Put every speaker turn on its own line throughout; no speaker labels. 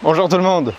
Bonjour tout le monde.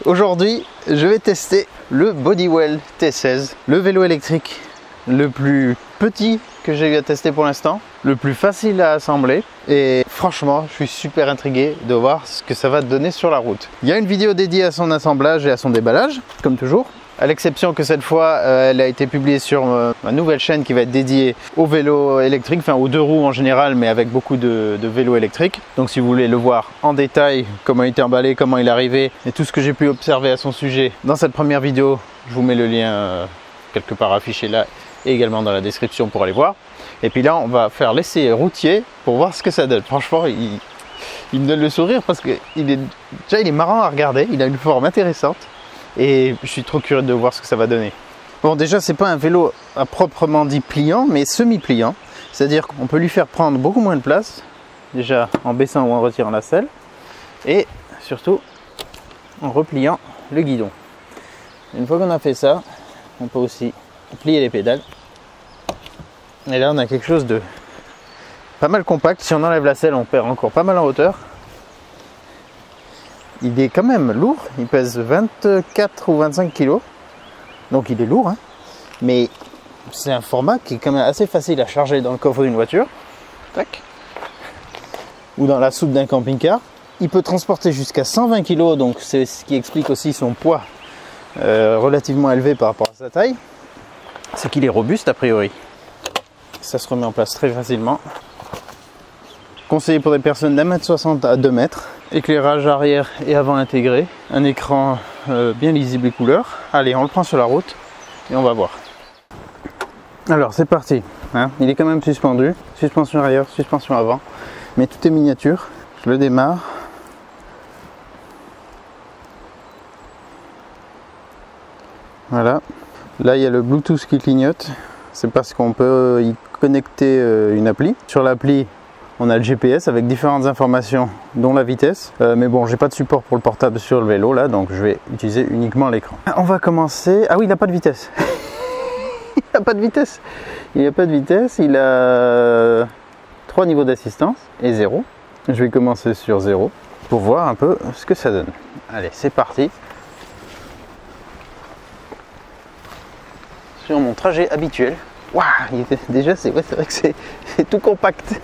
Aujourd'hui, je vais tester le Bodywell T16, le vélo électrique le plus petit que j'ai eu à tester pour l'instant, le plus facile à assembler et franchement, je suis super intrigué de voir ce que ça va donner sur la route. Il y a une vidéo dédiée à son assemblage et à son déballage, comme toujours. À l'exception que cette fois, elle a été publiée sur ma nouvelle chaîne qui va être dédiée aux vélos électriques, enfin aux deux roues en général, mais avec beaucoup de vélos électriques. Donc si vous voulez le voir en détail, comment il était emballé, comment il est arrivé et tout ce que j'ai pu observer à son sujet dans cette première vidéo, je vous mets le lien quelque part affiché là et également dans la description pour aller voir. Et puis là, on va faire l'essai routier pour voir ce que ça donne. Franchement, il me donne le sourire parce qu'il est marrant à regarder, il a une forme intéressante. Et je suis trop curieux de voir ce que ça va donner. Bon, déjà c'est pas un vélo à proprement dit pliant, mais semi-pliant, c'est à dire qu'on peut lui faire prendre beaucoup moins de place, déjà en baissant ou en retirant la selle, et surtout en repliant le guidon. Une fois qu'on a fait ça, on peut aussi plier les pédales, et là on a quelque chose de pas mal compact. Si on enlève la selle, on perd encore pas mal en hauteur. Il est quand même lourd, il pèse 24 ou 25 kg, donc il est lourd, hein. Mais c'est un format qui est quand même assez facile à charger dans le coffre d'une voiture, tac, ou dans la soupe d'un camping-car. Il peut transporter jusqu'à 120 kg, donc c'est ce qui explique aussi son poids relativement élevé par rapport à sa taille. C'est qu'il est robuste a priori. Ça se remet en place très facilement. Conseillé pour des personnes d'1,60 m à 2 m. Éclairage arrière et avant intégré. Un écran bien lisible et couleur. Allez, on le prend sur la route et on va voir. Alors c'est parti. Hein, il est quand même suspendu. Suspension arrière, suspension avant. Mais tout est miniature. Je le démarre. Voilà. Là il y a le Bluetooth qui clignote. C'est parce qu'on peut y connecter une appli. Sur l'appli, on a le GPS avec différentes informations, dont la vitesse. Mais bon, j'ai pas de support pour le portable sur le vélo là, donc je vais utiliser uniquement l'écran. On va commencer. Ah oui, il n'a pas de vitesse. Il n'a pas de vitesse. Il n'a pas de vitesse. Il a 3 niveaux d'assistance et 0. Je vais commencer sur 0 pour voir un peu ce que ça donne. Allez, c'est parti. Sur mon trajet habituel. Waouh, déjà c'est vrai que c'est tout compact.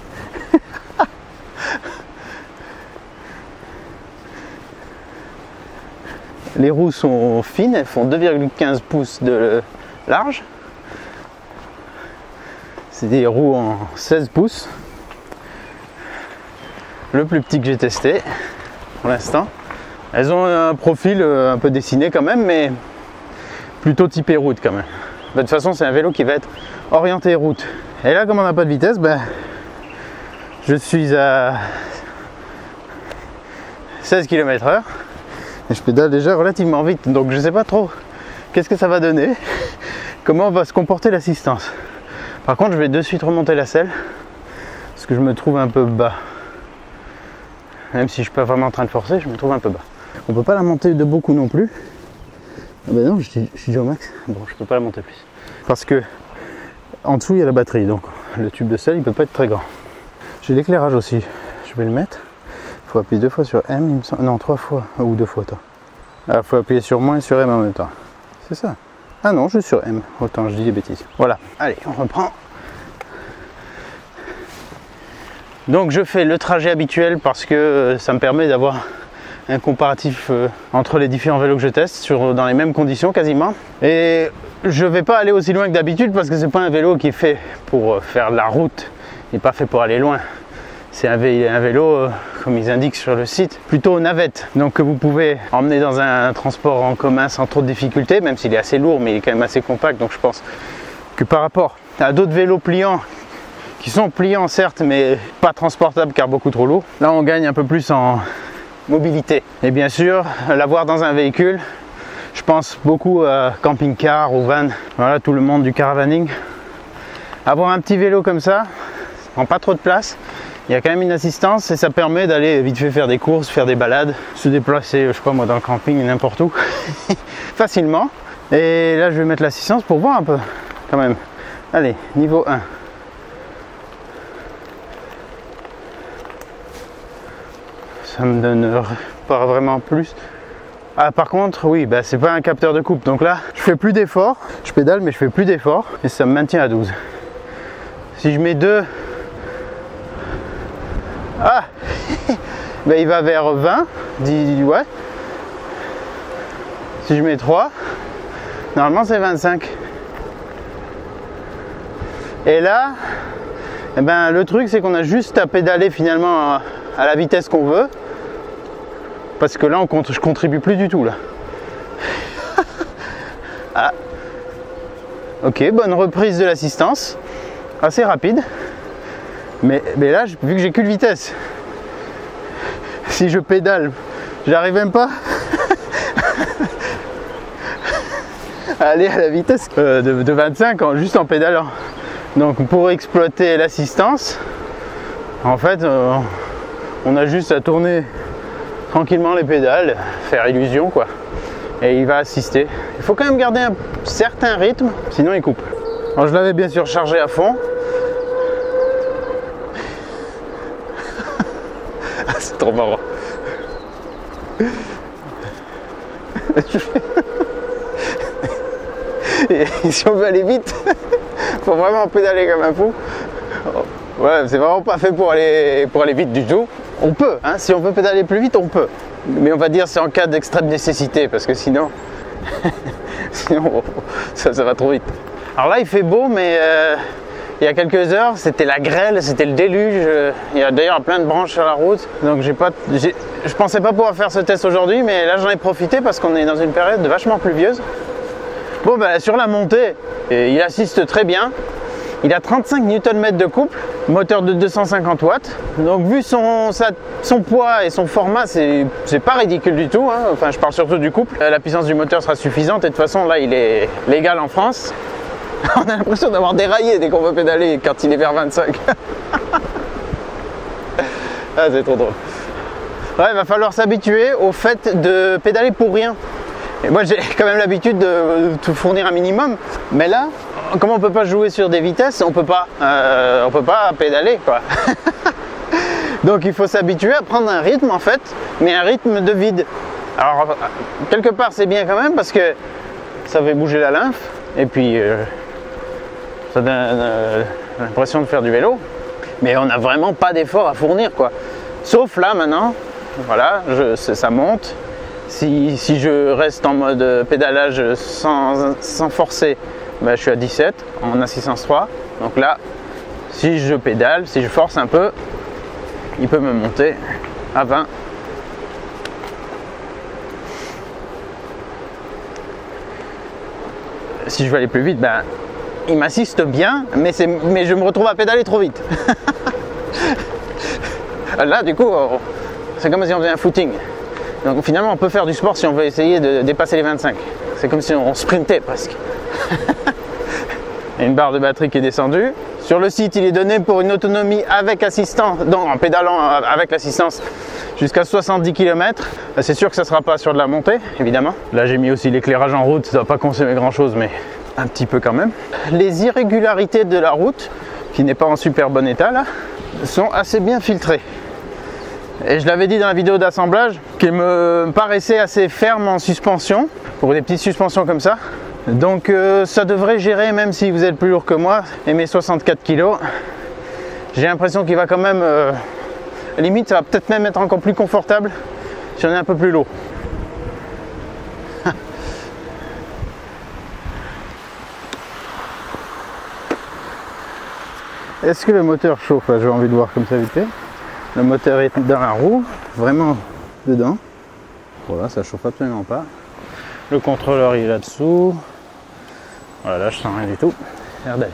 Les roues sont fines, elles font 2,15 pouces de large. C'est des roues en 16 pouces. Le plus petit que j'ai testé pour l'instant. Elles ont un profil un peu dessiné quand même, mais plutôt typé route quand même. De toute façon, c'est un vélo qui va être orienté route. Et là, comme on n'a pas de vitesse, ben, je suis à 16 km/h et je pédale déjà relativement vite. Donc, je ne sais pas trop qu'est-ce que ça va donner, comment va se comporter l'assistance. Par contre, je vais de suite remonter la selle parce que je me trouve un peu bas. Même si je ne suis pas vraiment en train de forcer, je me trouve un peu bas. On ne peut pas la monter de beaucoup non plus. Ah ben non, je suis déjà au max. Bon, je peux pas la monter plus. Parce que en dessous, il y a la batterie. Donc, le tube de selle, il peut pas être très grand. J'ai l'éclairage aussi. Je vais le mettre. Il faut appuyer 2 fois sur M, il me semble. Non, 3 fois. Ou 2 fois, attends. Ah, il faut appuyer sur moins et sur M en même temps. C'est ça. Ah non, je suis sur M. Autant, je dis des bêtises. Voilà. Allez, on reprend. Donc, je fais le trajet habituel parce que ça me permet d'avoir un comparatif entre les différents vélos que je teste dans les mêmes conditions quasiment. Et je vais pas aller aussi loin que d'habitude parce que c'est pas un vélo qui est fait pour faire de la route, il n'est pas fait pour aller loin. C'est un vélo, comme ils indiquent sur le site, plutôt navette, donc que vous pouvez emmener dans un transport en commun sans trop de difficultés, même s'il est assez lourd, mais il est quand même assez compact. Donc je pense que par rapport à d'autres vélos pliants qui sont pliants certes, mais pas transportables car beaucoup trop lourds, là on gagne un peu plus en mobilité. Et bien sûr, l'avoir dans un véhicule, je pense beaucoup à camping-car ou van, voilà, tout le monde du caravaning. Avoir un petit vélo comme ça prend pas trop de place, il y a quand même une assistance et ça permet d'aller vite fait faire des courses, faire des balades, se déplacer, je crois moi, dans le camping, n'importe où, facilement. Et là, je vais mettre l'assistance pour voir un peu, quand même. Allez, niveau 1. Ça me donne pas vraiment plus. Ah, par contre, oui, bah, c'est pas un capteur de coupe. Donc là, je fais plus d'efforts. Je pédale, mais je fais plus d'efforts. Et ça me maintient à 12. Si je mets 2... Ah bah, il va vers 20. Ouais. Si je mets 3, normalement c'est 25. Et là, eh ben, le truc c'est qu'on a juste à pédaler finalement à la vitesse qu'on veut. Parce que là, je contribue plus du tout là. Ah. Ok, bonne reprise de l'assistance. Assez rapide. Mais là, vu que j'ai qu'une vitesse, si je pédale, j'arrive même pas à aller à la vitesse de 25 juste en pédalant. Donc pour exploiter l'assistance, en fait, on a juste à tourner tranquillement les pédales, faire illusion quoi, et il va assister. Il faut quand même garder un certain rythme, sinon il coupe. Alors je l'avais bien sûr chargé à fond. C'est trop marrant. Et si on veut aller vite, faut vraiment pédaler comme un fou. Ouais, c'est vraiment pas fait pour aller vite du tout. On peut, hein, si on veut pédaler plus vite, on peut. Mais on va dire c'est en cas d'extrême nécessité, parce que sinon, ça va trop vite. Alors là, il fait beau, mais il y a quelques heures, c'était la grêle, c'était le déluge. Il y a d'ailleurs plein de branches sur la route. Donc je pensais pas pouvoir faire ce test aujourd'hui, mais là j'en ai profité parce qu'on est dans une période vachement pluvieuse. Bon, bah, sur la montée, il assiste très bien. Il a 35 Nm de couple, moteur de 250 watts. Donc vu son poids et son format, c'est pas ridicule du tout, hein. Enfin, je parle surtout du couple. La puissance du moteur sera suffisante et de toute façon, là, il est légal en France. On a l'impression d'avoir déraillé dès qu'on veut pédaler quand il est vers 25. Ah, c'est trop drôle. Ouais, il va falloir s'habituer au fait de pédaler pour rien. Et moi, j'ai quand même l'habitude de tout fournir un minimum. Mais là, comme on peut pas jouer sur des vitesses, on peut pas pédaler, quoi. Donc, il faut s'habituer à prendre un rythme, en fait, mais un rythme de vide. Alors, quelque part, c'est bien quand même parce que ça fait bouger la lymphe. Et puis, ça donne l'impression de faire du vélo. Mais on n'a vraiment pas d'effort à fournir, quoi. Sauf là, maintenant, voilà, ça monte. Si je reste en mode pédalage sans forcer, ben je suis à 17 en assistance 3. Donc là, si je pédale, si je force un peu, il peut me monter à 20. Si je veux aller plus vite, ben, il m'assiste bien, mais je me retrouve à pédaler trop vite. Là, du coup, c'est comme si on faisait un footing. Donc finalement, on peut faire du sport si on veut essayer de dépasser les 25. C'est comme si on sprintait presque. Une barre de batterie qui est descendue. Sur le site, il est donné pour une autonomie avec assistance, en pédalant avec l'assistance, jusqu'à 70 km. C'est sûr que ça ne sera pas sur de la montée, évidemment. Là, j'ai mis aussi l'éclairage en route. Ça ne va pas consommer grand-chose, mais un petit peu quand même. Les irrégularités de la route, qui n'est pas en super bon état, là, sont assez bien filtrées. Et je l'avais dit dans la vidéo d'assemblage qu'il me paraissait assez ferme en suspension, pour des petites suspensions comme ça. Donc ça devrait gérer même si vous êtes plus lourd que moi et mes 64 kg. J'ai l'impression qu'il va quand même, limite ça va peut-être même être encore plus confortable si on est un peu plus lourd. Est-ce que le moteur chauffe? J'ai envie de voir comme ça vite fait. Le moteur est dans la roue, vraiment dedans. Voilà, ça chauffe absolument pas. Le contrôleur il est là-dessous. Voilà, là je sens rien du tout. L'air d'aller.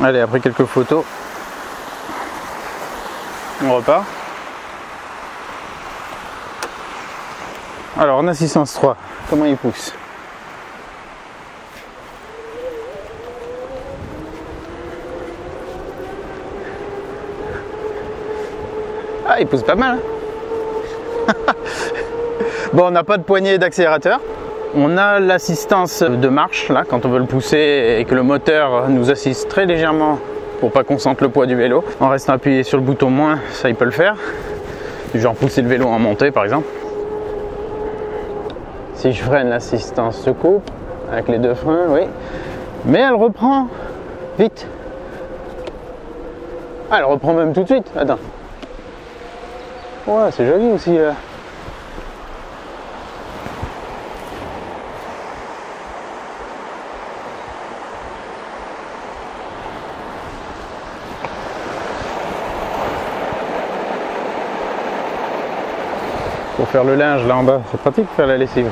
Allez, après quelques photos, on repart. Alors en assistance 3, comment il pousse? Ah, il pousse pas mal. Hein. Bon, on n'a pas de poignée d'accélérateur. On a l'assistance de marche, là, quand on veut le pousser et que le moteur nous assiste très légèrement pour pas qu'on sente le poids du vélo. En restant appuyé sur le bouton moins, ça il peut le faire. Du genre pousser le vélo en montée par exemple. Si je freine, l'assistance se coupe avec les deux freins, oui. Mais elle reprend vite. Ah, elle reprend même tout de suite. Attends. Ouais, c'est joli aussi là. Pour faire le linge là en bas, c'est pratique de faire la lessive.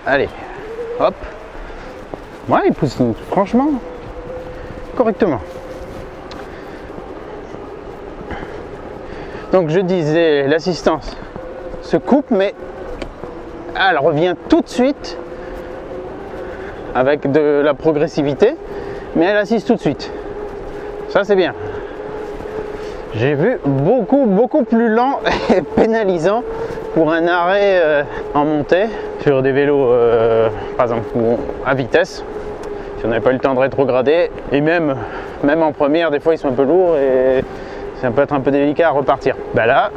Allez, hop. Ouais, il pousse franchement correctement. Donc je disais, l'assistance se coupe, mais elle revient tout de suite avec de la progressivité, mais elle assiste tout de suite. Ça c'est bien. J'ai vu beaucoup plus lent et pénalisant pour un arrêt en montée sur des vélos par exemple à vitesse, si on n'avait pas eu le temps de rétrograder, et même en première des fois ils sont un peu lourds et ça peut être un peu délicat à repartir. Ben là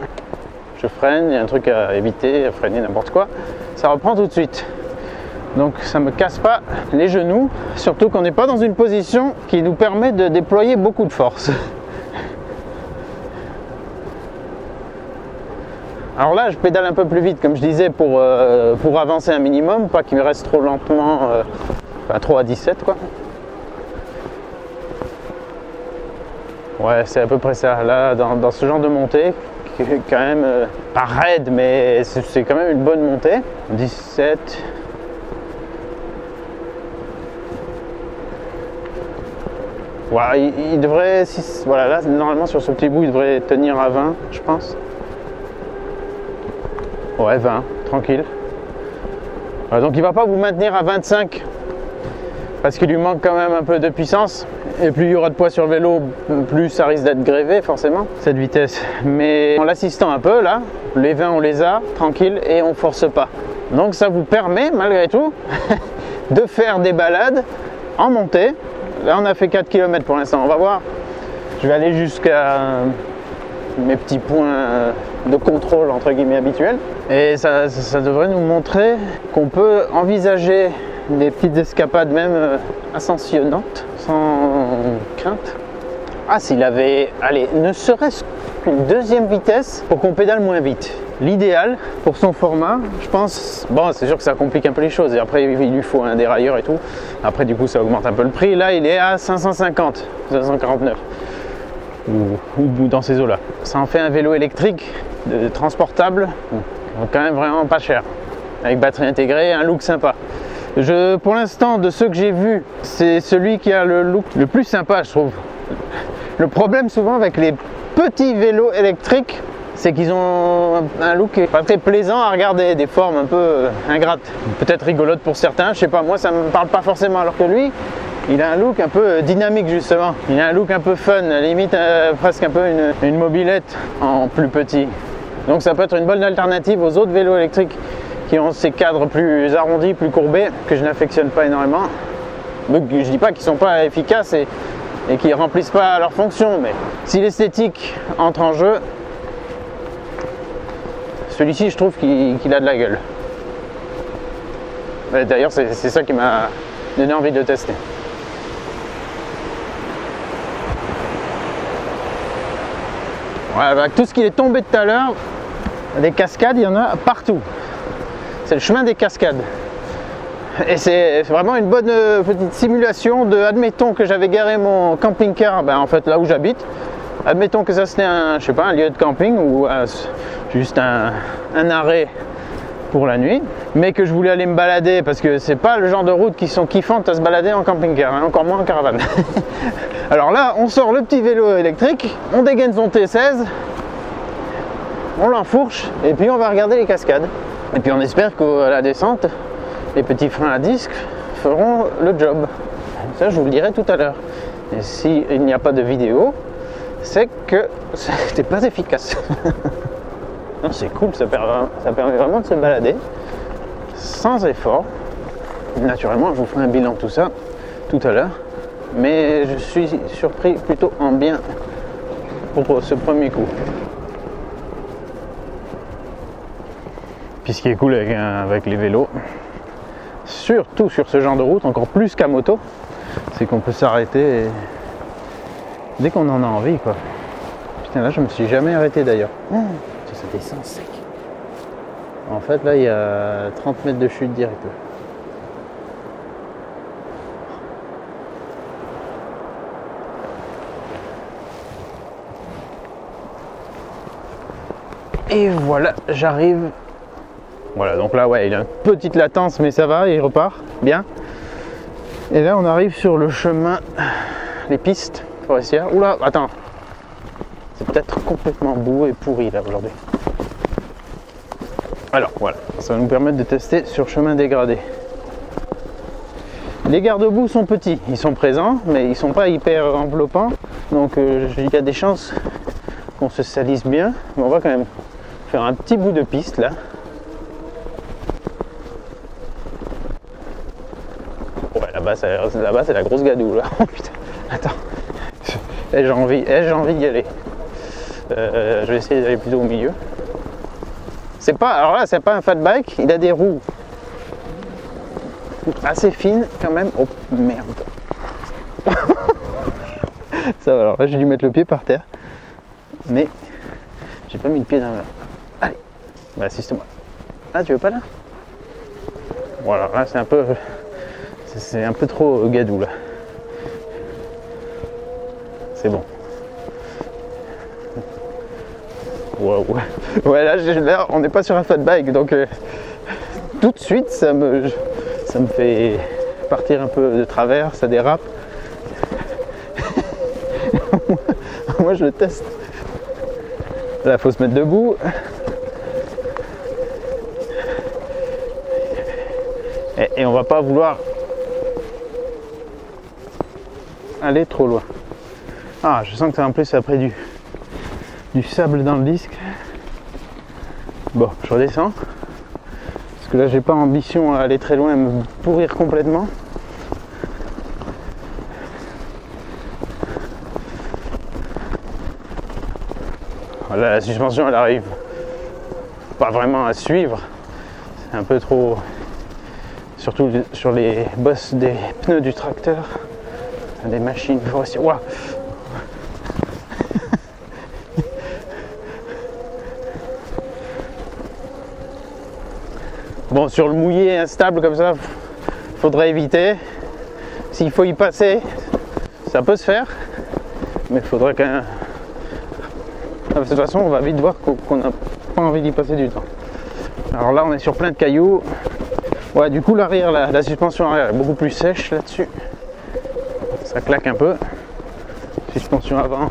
je freine, il y a un truc à éviter, à freiner n'importe quoi, ça reprend tout de suite. Donc ça me casse pas les genoux, surtout qu'on n'est pas dans une position qui nous permet de déployer beaucoup de force. Alors là, je pédale un peu plus vite, comme je disais, pour avancer un minimum, pas qu'il me reste trop lentement, enfin trop à 17 quoi. Ouais, c'est à peu près ça. Là, dans ce genre de montée, qui est quand même pas raide, mais c'est quand même une bonne montée. 17. Ouais, il devrait, voilà, là, normalement sur ce petit bout, il devrait tenir à 20, je pense. Ouais, 20, tranquille. Donc il va pas vous maintenir à 25 parce qu'il lui manque quand même un peu de puissance, et plus il y aura de poids sur le vélo, plus ça risque d'être grévé forcément cette vitesse. Mais en l'assistant un peu là, les 20 on les a tranquille et on force pas. Donc ça vous permet malgré tout de faire des balades en montée. Là on a fait 4 km pour l'instant, on va voir. Je vais aller jusqu'à mes petits points de contrôle entre guillemets habituels, et ça devrait nous montrer qu'on peut envisager des petites escapades même ascensionnantes sans crainte. Ah, s'il avait, allez, ne serait-ce qu'une deuxième vitesse pour qu'on pédale moins vite. L'idéal pour son format, je pense, bon c'est sûr que ça complique un peu les choses, et après il lui faut un dérailleur et tout, après du coup ça augmente un peu le prix. Là il est à 550, 549 ou dans ces eaux là. Ça en fait un vélo électrique transportable, quand même vraiment pas cher, avec batterie intégrée, un look sympa. Pour l'instant, de ceux que j'ai vus, c'est celui qui a le look le plus sympa, je trouve. Le problème souvent avec les petits vélos électriques, c'est qu'ils ont un look pas très plaisant à regarder, des formes un peu ingrates, peut-être rigolotes pour certains, je sais pas, moi ça me parle pas forcément, alors que lui, il a un look un peu dynamique justement, il a un look un peu fun, limite presque un peu une mobilette en plus petit. Donc ça peut être une bonne alternative aux autres vélos électriques qui ont ces cadres plus arrondis, plus courbés, que je n'affectionne pas énormément. Donc, je dis pas qu'ils sont pas efficaces et qu'ils remplissent pas leur fonction, mais si l'esthétique entre en jeu, celui-ci je trouve qu'il a de la gueule. D'ailleurs c'est ça qui m'a donné envie de tester. Ouais, avec tout ce qui est tombé tout à l'heure, des cascades, il y en a partout. C'est le chemin des cascades. Et c'est vraiment une bonne petite simulation de, admettons que j'avais garé mon camping-car, en fait là où j'habite. Admettons que ça c'était un, je sais pas, un lieu de camping ou juste un arrêt pour la nuit, mais que je voulais aller me balader parce que c'est pas le genre de route qui sont kiffantes à se balader en camping-car, hein, encore moins en caravane. Alors là, on sort le petit vélo électrique, on dégaine son T16, on l'enfourche et puis on va regarder les cascades. Et puis on espère qu'à la descente, les petits freins à disque feront le job. Ça, je vous le dirai tout à l'heure. Et s'il n'y a pas de vidéo, c'est que c'était pas efficace. Non, c'est cool, ça permet vraiment de se balader sans effort. Naturellement, je vous ferai un bilan de tout ça tout à l'heure. Mais je suis surpris plutôt en bien pour ce premier coup. Puis ce qui est cool avec les vélos, surtout sur ce genre de route, encore plus qu'à moto, c'est qu'on peut s'arrêter dès qu'on en a envie, quoi. Putain, là je me suis jamais arrêté d'ailleurs. Ça descend sec. En fait là il y a 30 mètres de chute direct. Et voilà, j'arrive. Voilà, donc là, ouais, il a une petite latence, mais ça va, il repart bien. Et là, on arrive sur le chemin, les pistes forestières. Oula, attends, c'est peut-être complètement bourré et pourri là aujourd'hui. Alors voilà, ça va nous permettre de tester sur chemin dégradé. Les garde-boue sont petits, ils sont présents, mais ils sont pas hyper enveloppants. Donc il y a des chances qu'on se salisse bien, mais on va quand même faire un petit bout de piste là. Ouais, là-bas c'est la grosse gadoue là. Oh putain, attends. J'ai envie d'y aller. Je vais essayer d'aller plutôt au milieu. C'est pas, alors là c'est pas un fat bike, il a des roues assez fines quand même. Oh merde. Ça va, alors là j'ai dû mettre le pied par terre. Mais j'ai pas mis le pied dans la... Allez, bah assiste-moi. Ah, tu veux pas là? Voilà, là c'est un peu trop gadou là. C'est bon. Wow. Ouais, là on n'est pas sur un fat bike, donc tout de suite ça me fait partir un peu de travers, ça dérape. Moi je le teste. Là, faut se mettre debout. Et on va pas vouloir aller trop loin. Ah, je sens que en plus après du sable dans le disque. Bon, je redescends. Parce que là, j'ai pas ambition à aller très loin et me pourrir complètement. Là, la suspension elle arrive pas vraiment à suivre, c'est un peu trop, surtout sur les bosses des pneus du tracteur, des machines forestières. Wow. Bon, sur le mouillé instable comme ça, faudrait éviter. S'il faut y passer, ça peut se faire, mais il faudrait quand même. De toute façon, on va vite voir qu'on n'a pas envie d'y passer du temps. Alors là, on est sur plein de cailloux. Ouais, du coup, l'arrière, la suspension arrière est beaucoup plus sèche là-dessus. Ça claque un peu. Suspension avant.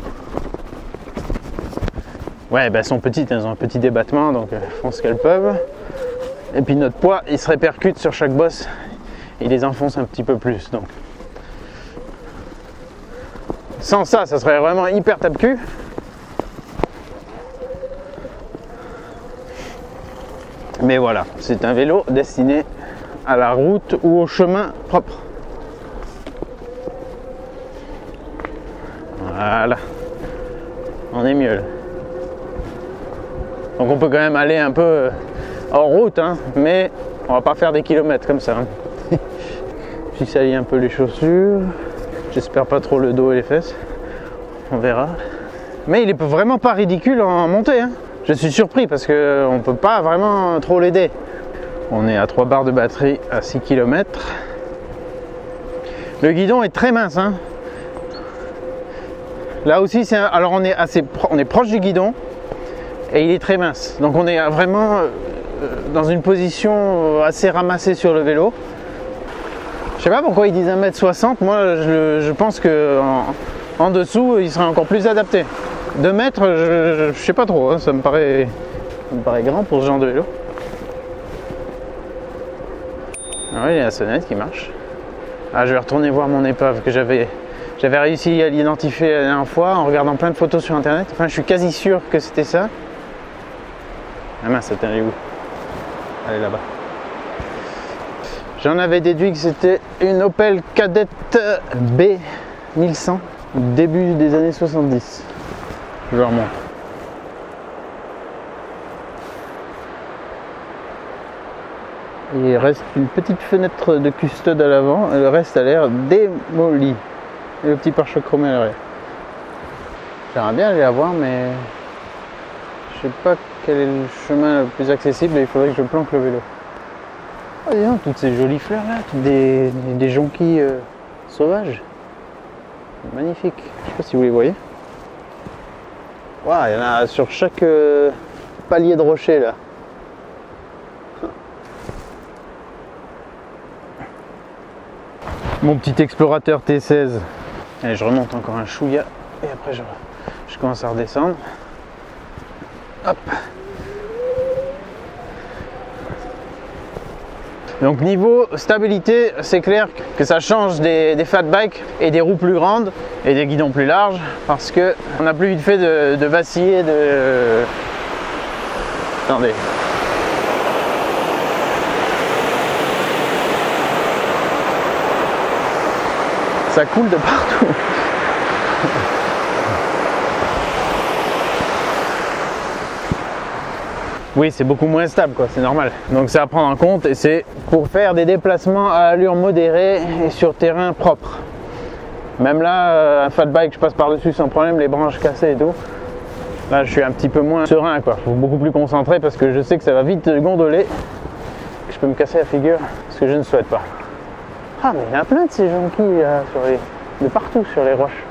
Ouais, ben, elles sont petites, elles ont un petit débattement, donc elles font ce qu'elles peuvent. Et puis notre poids, il se répercute sur chaque bosse. Il les enfonce un petit peu plus. Donc, sans ça, ça serait vraiment hyper tape-cul. Mais voilà, c'est un vélo destiné à la route ou au chemin propre. Voilà, on est mieux là. Donc on peut quand même aller un peu hors route, hein, mais on va pas faire des kilomètres comme ça. Hein. Puis salir un peu les chaussures. J'espère pas trop le dos et les fesses. On verra. Mais il est vraiment pas ridicule en montée. Hein. Je suis surpris parce qu'on ne peut pas vraiment trop l'aider. On est à 3 barres de batterie à 6 km. Le guidon est très mince. Hein. Là aussi, alors on est proche du guidon et il est très mince. Donc on est vraiment dans une position assez ramassée sur le vélo. Je sais pas pourquoi ils disent 1m60. Moi, je pense que en dessous, il sera encore plus adapté. 2 mètres, je sais pas trop, hein, ça me paraît grand pour ce genre de vélo. Ah oui, il y a la sonnette qui marche. Ah, je vais retourner voir mon épave que j'avais réussi à l'identifier la dernière fois en regardant plein de photos sur internet. Enfin, je suis quasi sûr que c'était ça. Ah mince, elle est où? Elle est là-bas. J'en avais déduit que c'était une Opel Kadett B 1100, début des années 70. Je leur montre. Il reste une petite fenêtre de custode à l'avant, et le reste a l'air démoli. Et le petit pare-choc chromé à l'arrière. J'aimerais bien aller la voir, mais je sais pas quel est le chemin le plus accessible et il faudrait que je planque le vélo. Oh, dis donc, toutes ces jolies fleurs là, toutes des jonquilles sauvages. Magnifique. Je sais pas si vous les voyez. Waouh, il y en a sur chaque palier de rocher là. Mon petit explorateur T16. Allez, je remonte encore un chouïa et après je commence à redescendre. Hop. Donc niveau stabilité, c'est clair que ça change des fat bikes et des roues plus grandes et des guidons plus larges parce que on n'a plus vite fait de vaciller, Attendez. Ça coule de partout. Oui, c'est beaucoup moins stable, quoi, c'est normal. Donc c'est à prendre en compte et c'est pour faire des déplacements à allure modérée et sur terrain propre. Même là, un fat bike, je passe par-dessus sans problème, les branches cassées et tout. Là, je suis un petit peu moins serein, quoi. Je suis beaucoup plus concentré parce que je sais que ça va vite gondoler. Que je peux me casser la figure, ce que je ne souhaite pas. Ah, mais il y en a plein de ces jonquilles là, de partout sur les roches.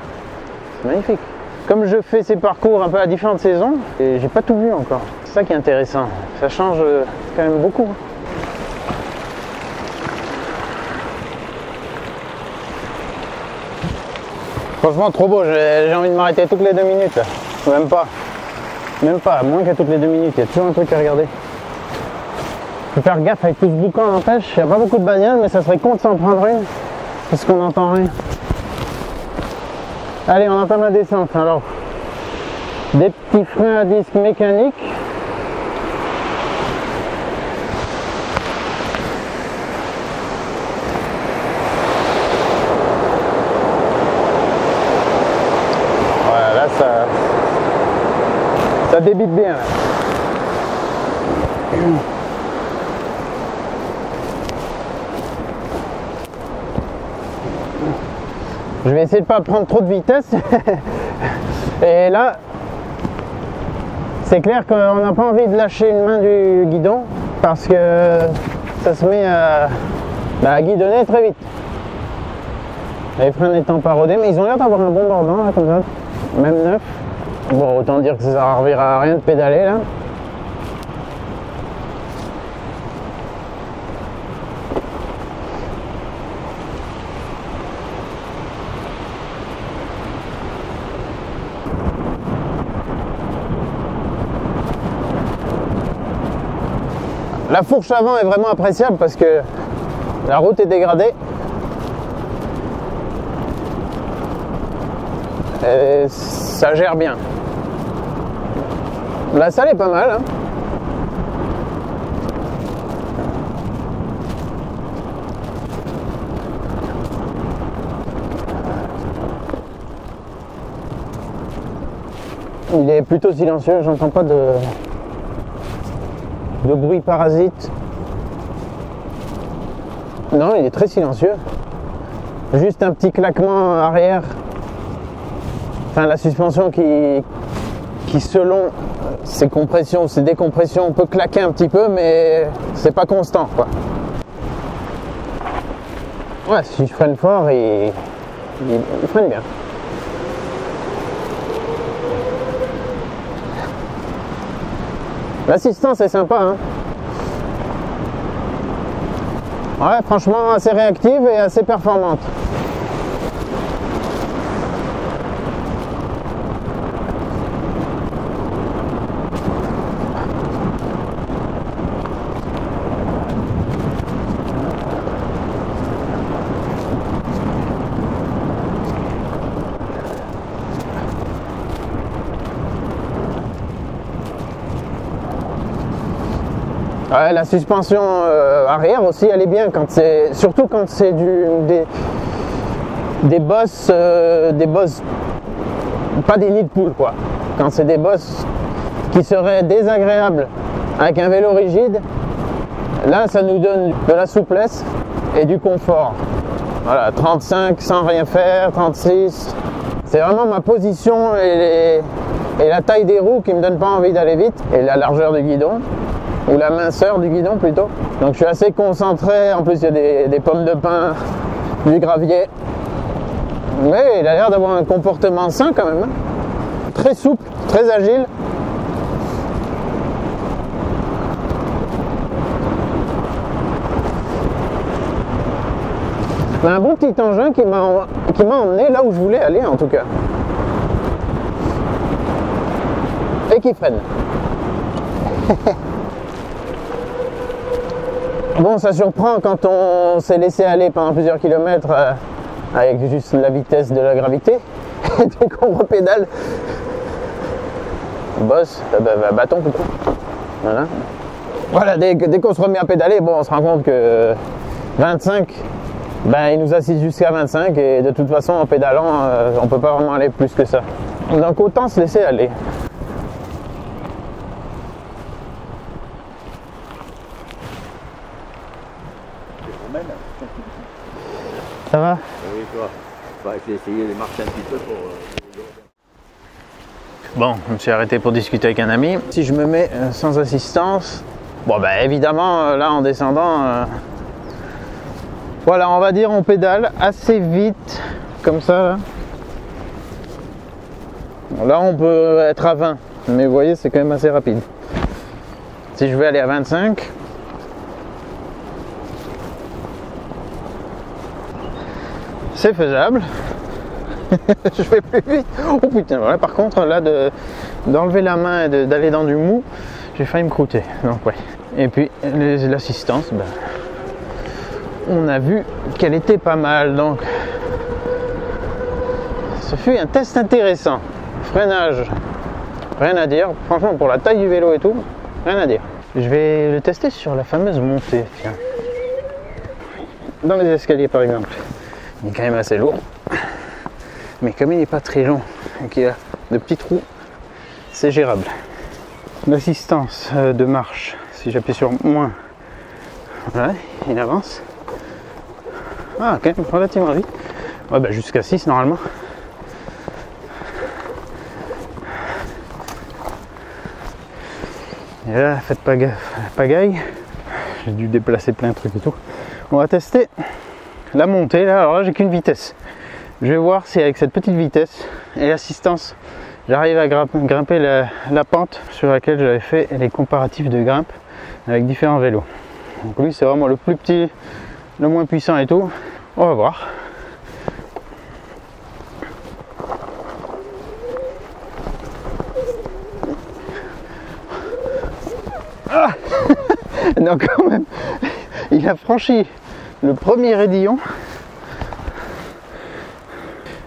C'est magnifique. Comme je fais ces parcours un peu à différentes saisons, et j'ai pas tout vu encore. C'est ça qui est intéressant. Ça change quand même beaucoup. Franchement, trop beau. J'ai envie de m'arrêter toutes les 2 minutes. Là. Même pas. Même pas. Moins qu'à toutes les 2 minutes. Il y a toujours un truc à regarder. Faut faire gaffe avec tout ce boucan n'empêche. Il n'y a pas beaucoup de bagnoles, mais ça serait con de s'en prendre une. Parce qu'on n'entend rien. Allez, on entame la descente. Alors, des petits freins à disque mécaniques. Voilà, là, ça débite bien. Là. Je vais essayer de ne pas prendre trop de vitesse. Et là, c'est clair qu'on n'a pas envie de lâcher une main du guidon parce que ça se met à guidonner très vite. Les freins n'étant pas rodés, mais ils ont l'air d'avoir un bon mordant, là, comme ça, même neuf. Bon, autant dire que ça ne servira à rien de pédaler là. La fourche avant est vraiment appréciable parce que la route est dégradée. Et ça gère bien. La salle est pas mal. Hein. Il est plutôt silencieux, j'entends pas de bruit parasite. Non, il est très silencieux. Juste un petit claquement arrière. Enfin, la suspension qui selon ses compressions, ses décompressions, peut claquer un petit peu, mais c'est pas constant, quoi. Ouais, si je freine fort, il freine bien. L'assistance est sympa, hein. Ouais, franchement, assez réactive et assez performante.
Ouais, la suspension arrière aussi, elle est bien quand c'est, surtout quand c'est des bosses, pas des nids de poule quoi. Quand c'est des bosses qui seraient désagréables avec un vélo rigide, là ça nous donne de la souplesse et du confort. Voilà, 35 sans rien faire, 36. C'est vraiment ma position et la taille des roues qui me donnent pas envie d'aller vite, et la largeur du guidon, ou la minceur du guidon plutôt. Donc je suis assez concentré, en plus il y a des pommes de pin, du gravier. Mais il a l'air d'avoir un comportement sain quand même. Très souple, très agile. Un bon petit engin qui m'a emmené là où je voulais aller en tout cas. Et qui freine. Bon, ça surprend quand on s'est laissé aller pendant plusieurs kilomètres avec juste la vitesse de la gravité. Et dès qu'on repédale, bosse, bâton plutôt. Voilà. Voilà, dès qu'on se remet à pédaler, bon, on se rend compte que 25, ben, il nous assise jusqu'à 25 et de toute façon en pédalant, on peut pas vraiment aller plus que ça. Donc autant se laisser aller. Ça va?
Oui, toi. Bah, j'ai essayé de marcher un petit peu pour...
Bon, je me suis arrêté pour discuter avec un ami. Si je me mets sans assistance, bon ben évidemment là en descendant, voilà, on va dire on pédale assez vite, comme ça. Là, bon, là on peut être à 20, mais vous voyez c'est quand même assez rapide. Si je vais aller à 25, c'est faisable. Je vais plus vite. Oh putain, voilà, par contre là d'enlever la main et d'aller dans du mou, j'ai failli me croûter. Donc ouais. Et puis l'assistance, ben, on a vu qu'elle était pas mal. Donc ce fut un test intéressant. Freinage, rien à dire. Franchement pour la taille du vélo et tout, rien à dire. Je vais le tester sur la fameuse montée. Tiens. Dans les escaliers par exemple. Il est quand même assez lourd. Mais comme il n'est pas très long et qu'il a de petits trous, c'est gérable. L'assistance de marche, si j'appuie sur moins, voilà, il avance. Ah, quand même relativement vite. Ouais, bah jusqu'à 6 normalement. Et là, faites pas gaffe, pagaille. J'ai dû déplacer plein de trucs et tout. On va tester la montée là. Alors là, j'ai qu'une vitesse. Je vais voir si avec cette petite vitesse et l'assistance, j'arrive à grimper la pente sur laquelle j'avais fait les comparatifs de grimpe avec différents vélos. Donc lui c'est vraiment le plus petit, le moins puissant et tout. On va voir. Ah donc quand même, il a franchi le premier raidillon.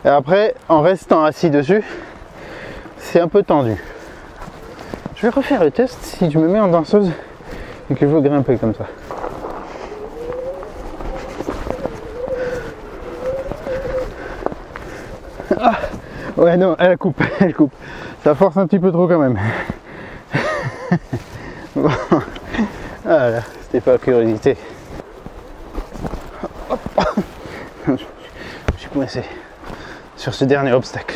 Et après, en restant assis dessus, c'est un peu tendu. Je vais refaire le test si je me mets en danseuse et que je veux grimper comme ça. Ah, ouais, non, elle coupe, elle coupe. Ça force un petit peu trop quand même. Bon. Voilà, c'était pas curiosité. Hop. Je suis coincé sur ce dernier obstacle.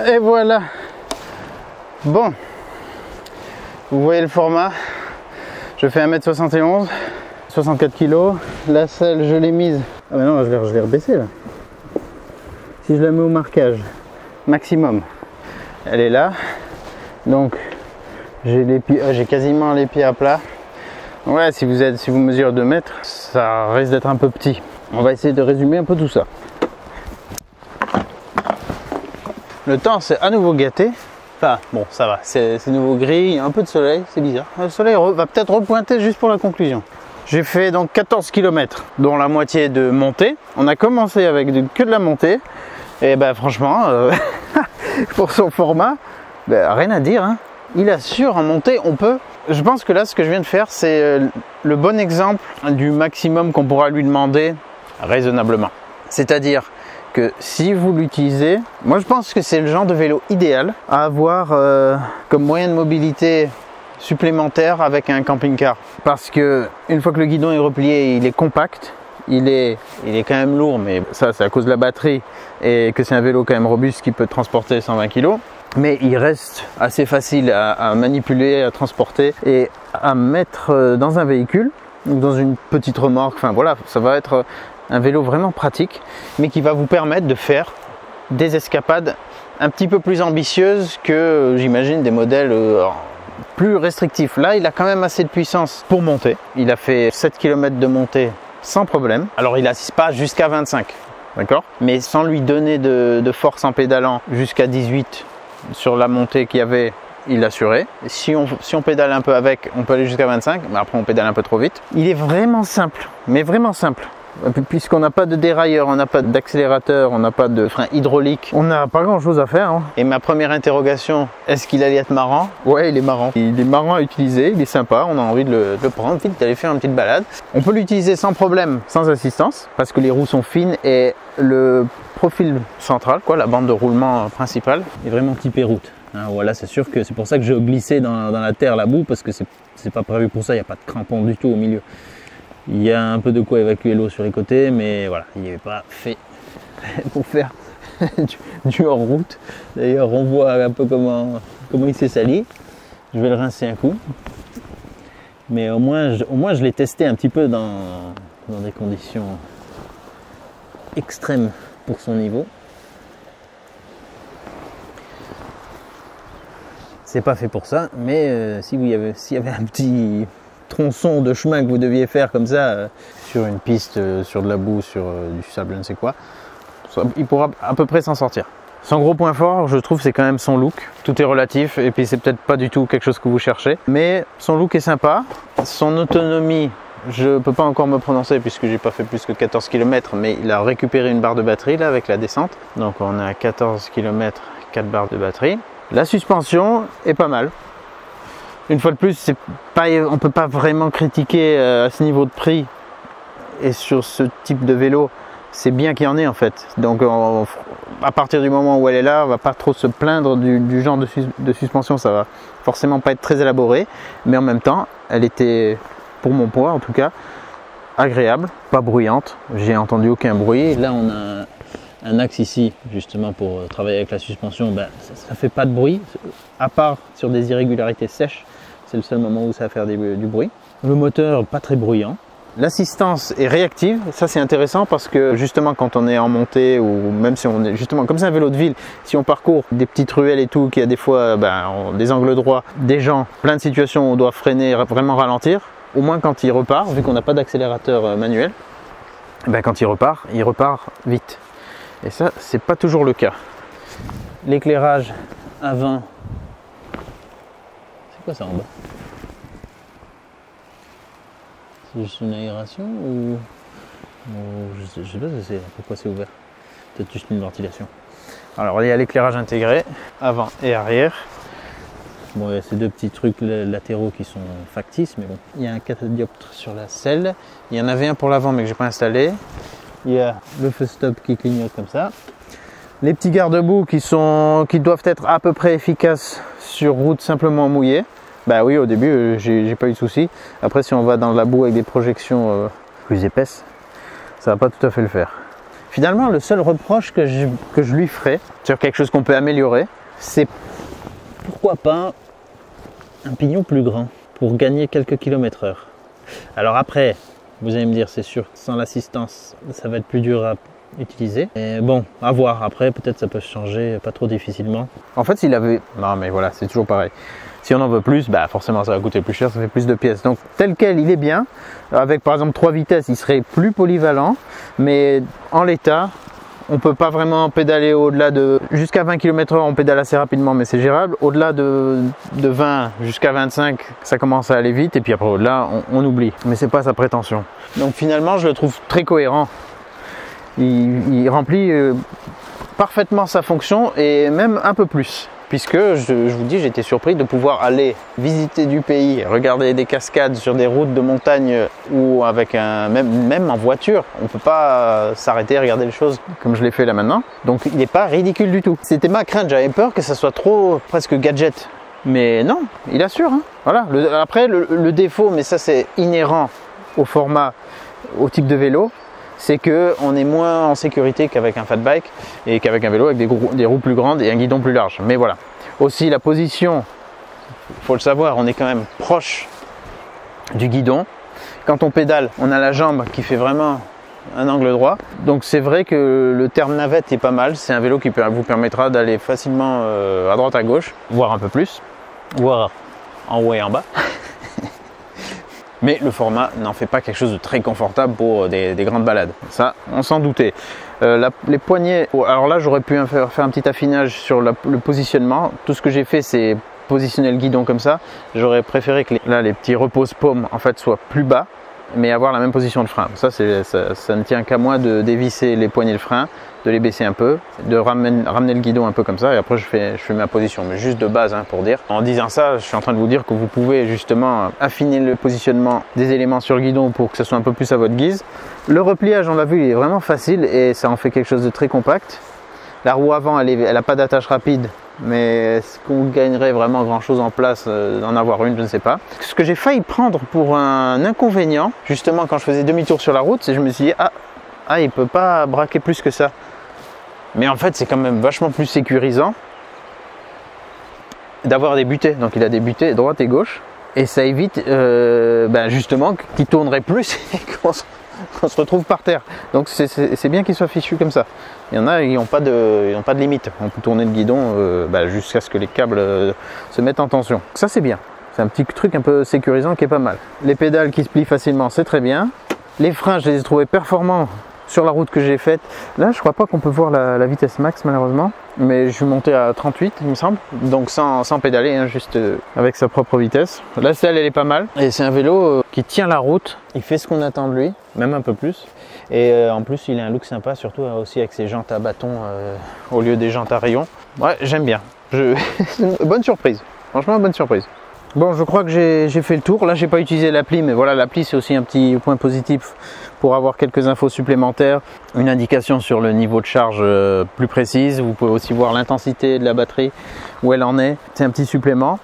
Et voilà. Bon, vous voyez le format. Je fais 1m71, 64 kg. La selle, je l'ai mise. Ah mais non, je l'ai rebaissée là. Si je la mets au marquage maximum, elle est là. Donc j'ai les pieds, j'ai quasiment les pieds à plat. Ouais, si vous mesurez 2 mètres, ça risque d'être un peu petit. On va essayer de résumer un peu tout ça. Le temps c'est à nouveau gâté. Enfin bon, ça va, c'est nouveau gris, il y a un peu de soleil, c'est bizarre. Le soleil va peut-être repointer juste pour la conclusion. J'ai fait donc 14 km, dont la moitié de montée. On a commencé avec que de la montée. Et ben franchement, pour son format, ben, rien à dire. Hein. Il assure en montée, on peut Je pense que là, ce que je viens de faire, c'est le bon exemple du maximum qu'on pourra lui demander raisonnablement. C'est-à-dire que si vous l'utilisez, moi je pense que c'est le genre de vélo idéal à avoir comme moyen de mobilité supplémentaire avec un camping-car. Parce que une fois que le guidon est replié, il est compact, il est quand même lourd, mais ça c'est à cause de la batterie et que c'est un vélo quand même robuste qui peut transporter 120 kg. Mais il reste assez facile à manipuler, à transporter et à mettre dans un véhicule ou dans une petite remorque. Enfin voilà, ça va être un vélo vraiment pratique, mais qui va vous permettre de faire des escapades un petit peu plus ambitieuses que j'imagine des modèles plus restrictifs. Là, il a quand même assez de puissance pour monter. Il a fait 7 km de montée sans problème. Alors, il n'assiste pas jusqu'à 25, d'accord? Mais sans lui donner de force en pédalant jusqu'à 18 sur la montée qu'il y avait, il assurait. Si on pédale un peu avec, on peut aller jusqu'à 25, mais après on pédale un peu trop vite. Il est vraiment simple, mais vraiment simple. Puisqu'on n'a pas de dérailleur, on n'a pas d'accélérateur, on n'a pas de frein hydraulique, on n'a pas grand chose à faire. Hein. Et ma première interrogation, est-ce qu'il allait être marrant? Ouais, il est marrant. Il est marrant à utiliser, il est sympa, on a envie de le prendre, vite d'aller faire une petite balade. On peut l'utiliser sans problème, sans assistance, parce que les roues sont fines et le profil central, quoi, la bande de roulement principale, est vraiment typé route. Hein, voilà, c'est sûr que c'est pour ça que je glissais dans la terre, la boue, parce que c'est pas prévu pour ça, il n'y a pas de crampons du tout au milieu. Il y a un peu de quoi évacuer l'eau sur les côtés, mais voilà, il n'est pas fait pour faire du hors-route. D'ailleurs, on voit un peu comment il s'est sali. Je vais le rincer un coup. Mais au moins je l'ai testé un petit peu dans des conditions extrêmes pour son niveau. C'est pas fait pour ça, mais s'il y avait un petit tronçon de chemin que vous deviez faire comme ça sur une piste, sur de la boue, sur du sable, je ne sais quoi, il pourra à peu près s'en sortir. Son gros point fort, je trouve, c'est quand même son look. Tout est relatif et puis c'est peut-être pas du tout quelque chose que vous cherchez, mais son look est sympa. Son autonomie, je ne peux pas encore me prononcer puisque j'ai pas fait plus que 14 km, mais il a récupéré une barre de batterie là avec la descente. Donc on est à 14 km, 4 barres de batterie. La suspension est pas mal. Une fois de plus, on ne peut pas vraiment critiquer à ce niveau de prix et sur ce type de vélo, c'est bien qu'il y en ait en fait. Donc à partir du moment où elle est là, on ne va pas trop se plaindre du genre de suspension, ça va forcément pas être très élaboré, mais en même temps, elle était, pour mon poids en tout cas, agréable, pas bruyante, j'ai entendu aucun bruit. Là on a un axe ici justement pour travailler avec la suspension, ça fait pas de bruit, à part sur des irrégularités sèches. C'est le seul moment où ça va faire du bruit. Le moteur, pas très bruyant. L'assistance est réactive. Ça, c'est intéressant parce que justement, quand on est en montée ou même si on est justement, comme c'est un vélo de ville, si on parcourt des petites ruelles et tout, qu'il y a des fois des angles droits, des gens, plein de situations où on doit freiner, vraiment ralentir, au moins quand il repart, vu qu'on n'a pas d'accélérateur manuel, quand il repart vite. Et ça, c'est pas toujours le cas. L'éclairage avant. C'est quoi ça en bas? C'est juste une aération ou je sais pas pourquoi c'est ouvert. Peut-être juste une ventilation. Alors il y a l'éclairage intégré avant et arrière. Bon, il y a ces deux petits trucs latéraux qui sont factices, mais bon. Il y a un catadioptre sur la selle. Il y en avait un pour l'avant mais que j'ai pas installé. Il y a le feu stop qui clignote comme ça. Les petits garde-boue qui doivent être à peu près efficaces sur route simplement mouillée. Bah oui, au début, j'ai pas eu de soucis. Après, si on va dans la boue avec des projections plus épaisses, ça va pas tout à fait le faire. Finalement, le seul reproche que je lui ferai sur quelque chose qu'on peut améliorer, c'est pourquoi pas un pignon plus grand pour gagner quelques km/h. Alors après, vous allez me dire, c'est sûr, sans l'assistance, ça va être plus dur à utiliser. Et bon, à voir. Après, peut-être ça peut changer pas trop difficilement. En fait, s'il avait... Non, mais voilà, c'est toujours pareil. Si on en veut plus, forcément ça va coûter plus cher, ça fait plus de pièces. Donc tel quel, il est bien. Avec par exemple 3 vitesses, il serait plus polyvalent. Mais en l'état, on ne peut pas vraiment pédaler au-delà de... Jusqu'à 20 km/h, on pédale assez rapidement, mais c'est gérable. Au-delà de 20 jusqu'à 25, ça commence à aller vite. Et puis après, au-delà, on oublie. Mais c'est pas sa prétention. Donc finalement, je le trouve très cohérent. Il remplit parfaitement sa fonction et même un peu plus. puisque je vous dis, j'étais surpris de pouvoir aller visiter du pays, regarder des cascades sur des routes de montagne ou avec même en voiture. On ne peut pas s'arrêter et regarder les choses comme je l'ai fait là maintenant. Donc il n'est pas ridicule du tout. C'était ma crainte, j'avais peur que ça soit trop presque gadget. Mais non, il assure. Hein. Voilà. Après, le défaut, mais ça c'est inhérent au format, au type de vélo, c'est qu'on est moins en sécurité qu'avec un fat bike et qu'avec un vélo avec des roues plus grandes et un guidon plus large. Mais voilà. Aussi la position, il faut le savoir, on est quand même proche du guidon. Quand on pédale, on a la jambe qui fait vraiment un angle droit. Donc c'est vrai que le terme navette est pas mal. C'est un vélo qui vous permettra d'aller facilement à droite à gauche, voire un peu plus, voire en haut et en bas. Mais le format n'en fait pas quelque chose de très confortable pour des grandes balades. Ça, on s'en doutait. Les poignées, alors là j'aurais pu faire un petit affinage sur le positionnement. Tout ce que j'ai fait, c'est positionner le guidon comme ça. J'aurais préféré que les petits repose-paumes en fait soient plus bas, mais avoir la même position de frein. Ça ne tient qu'à moi de dévisser les poignées de frein, de les baisser un peu, de ramener le guidon un peu comme ça, et après je fais ma position, mais juste de base hein, pour dire. En disant ça, je suis en train de vous dire que vous pouvez justement affiner le positionnement des éléments sur le guidon pour que ce soit un peu plus à votre guise. Le repliage, on l'a vu, il est vraiment facile et ça en fait quelque chose de très compact. La roue avant, elle n'a pas d'attache rapide, mais est-ce qu'on gagnerait vraiment grand chose en place d'en avoir une, je ne sais pas. Ce que j'ai failli prendre pour un inconvénient, justement quand je faisais demi-tour sur la route, c'est que je me suis dit il ne peut pas braquer plus que ça. Mais en fait c'est quand même vachement plus sécurisant d'avoir des butées. Donc il a des butées droite et gauche et ça évite justement qu'il tournerait plus et qu'on se retrouve par terre. Donc c'est bien qu'il soit fichu comme ça. Il y en a, ils n'ont pas de limite. On peut tourner le guidon jusqu'à ce que les câbles se mettent en tension. Ça c'est bien. C'est un petit truc un peu sécurisant qui est pas mal. Les pédales qui se plient facilement, c'est très bien. Les freins, je les ai trouvés performants sur la route que j'ai faite. Là, je crois pas qu'on peut voir la vitesse max malheureusement. Mais je suis monté à 38 il me semble. Donc sans pédaler, hein, juste avec sa propre vitesse. La selle, elle est pas mal. Et c'est un vélo qui tient la route. Il fait ce qu'on attend de lui, même un peu plus. Et en plus, il a un look sympa, surtout aussi avec ses jantes à bâton au lieu des jantes à rayons. Ouais, j'aime bien. Bonne surprise. Franchement, bonne surprise. Bon, je crois que j'ai fait le tour. Là, j'ai pas utilisé l'appli, mais voilà, l'appli, c'est aussi un petit point positif pour avoir quelques infos supplémentaires. Une indication sur le niveau de charge plus précise. Vous pouvez aussi voir l'intensité de la batterie, où elle en est. C'est un petit supplément.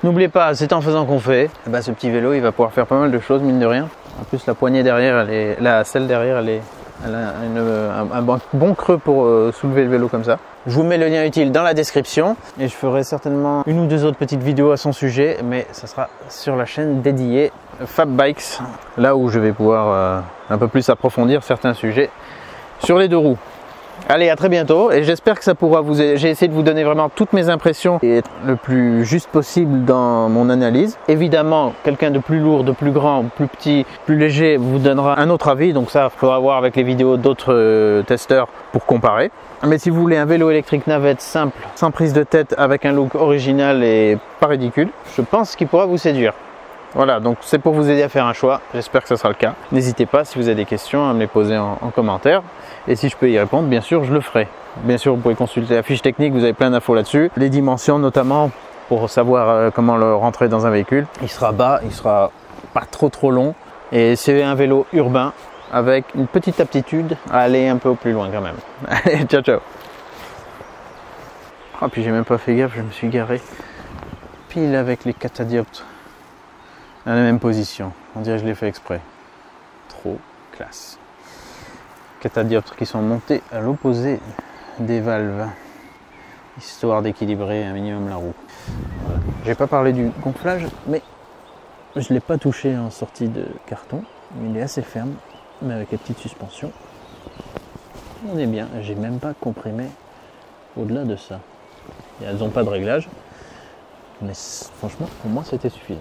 N'oubliez pas, c'est en faisant qu'on fait. Ce petit vélo, il va pouvoir faire pas mal de choses, mine de rien. En plus, la poignée derrière, celle derrière, elle a un bon creux pour soulever le vélo comme ça. Je vous mets le lien utile dans la description et je ferai certainement une ou deux autres petites vidéos à son sujet, mais ça sera sur la chaîne dédiée Fab Bikes, là où je vais pouvoir un peu plus approfondir certains sujets sur les deux roues. Allez, à très bientôt et j'espère que ça pourra vous aider. J'ai essayé de vous donner vraiment toutes mes impressions et être le plus juste possible dans mon analyse. Évidemment, quelqu'un de plus lourd, de plus grand, plus petit, plus léger vous donnera un autre avis. Donc ça, il faudra voir avec les vidéos d'autres testeurs pour comparer. Mais si vous voulez un vélo électrique navette simple, sans prise de tête, avec un look original et pas ridicule, je pense qu'il pourra vous séduire. Voilà, donc c'est pour vous aider à faire un choix, j'espère que ce sera le cas. N'hésitez pas, si vous avez des questions, à me les poser en commentaire. Et si je peux y répondre, bien sûr, je le ferai. Bien sûr, vous pouvez consulter la fiche technique, vous avez plein d'infos là-dessus. Les dimensions notamment, pour savoir comment le rentrer dans un véhicule. Il sera bas, il sera pas trop long. Et c'est un vélo urbain, avec une petite aptitude à aller un peu plus loin quand même. Allez, ciao ciao. Ah, puis j'ai même pas fait gaffe, je me suis garé pile avec les catadioptres à la même position. On dirait que je l'ai fait exprès. Trop classe. Catadioptres qui sont montés à l'opposé des valves, histoire d'équilibrer un minimum la roue. Voilà. J'ai pas parlé du gonflage, mais je l'ai pas touché en sortie de carton. Il est assez ferme, mais avec les petites suspensions, on est bien. J'ai même pas comprimé au-delà de ça. Elles n'ont pas de réglage, mais franchement, pour moi, c'était suffisant.